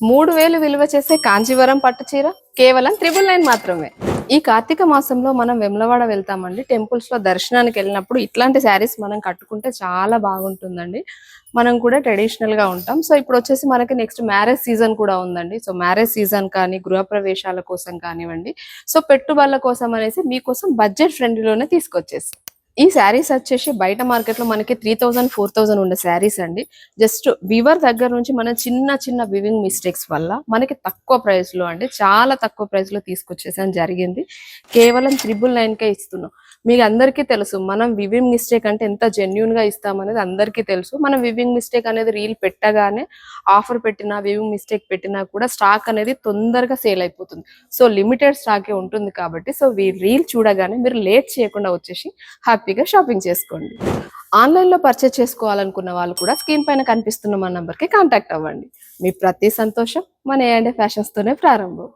3000 విలువ చేసే కాంచీవరం పట్టు చీర కేవలం 999 మాత్రమే. ఈ కార్తీక మాసంలో మనం వెమ్లవాడ వెళ్తామండి. టెంపుల్స్ లో దర్శనానికి వెళ్ళినప్పుడు ఇట్లాంటి శారీస్ మనం కట్టుకుంటే చాలా బాగుంటుందండి. మనం కూడా ట్రెడిషనల్ గా ఉంటాం. సో ఇప్పుడు వచ్చేసి మనకి నెక్స్ట్ మ్యారేజ్ సీజన్ కూడా ఉందండి. సో మ్యారేజ్ సీజన్ కానీ గృహప్రవేశాల కోసం కానివ్వండి, సో పెట్టుబడుల కోసం అనేసి మీకోసం బడ్జెట్ ఫ్రెండ్లీలోనే తీసుకొచ్చేసి ఈ శారీస్ వచ్చేసి బయట మార్కెట్ లో మనకి 3000 4000 ఉండే శారీస్ అండి. జస్ట్ వివర్ దగ్గర నుంచి మన చిన్న చిన్న వివింగ్ మిస్టేక్స్ వల్ల మనకి తక్కువ ప్రైస్ లో అండి, చాలా తక్కువ ప్రైస్ లో తీసుకొచ్చేసాం జరిగింది. కేవలం 999కే ఇస్తున్నాం. మీకు అందరికీ తెలుసు మనం వివింగ్ మిస్టేక్ అంటే ఎంత జెన్యున్ గా ఇస్తామనేది అందరికీ తెలుసు. మనం వివింగ్ మిస్టేక్ అనేది రీల్ పెట్టగానే ఆఫర్ పెట్టినా వివింగ్ మిస్టేక్ పెట్టినా కూడా స్టాక్ అనేది తొందరగా సేల్ అయిపోతుంది. సో లిమిటెడ్ స్టాకే ఉంటుంది కాబట్టి సో రీల్ చూడగానే మీరు లేట్ చేయకుండా వచ్చేసి హ్యాపీగా షాపింగ్ చేసుకోండి. ఆన్లైన్లో పర్చేస్ చేసుకోవాలనుకున్న వాళ్ళు కూడా స్క్రీన్ పైన కనిపిస్తున్న మా నంబర్కి కాంటాక్ట్ అవ్వండి. మీ ప్రతి సంతోషం మన A&A ఫ్యాషన్స్తోనే ప్రారంభం.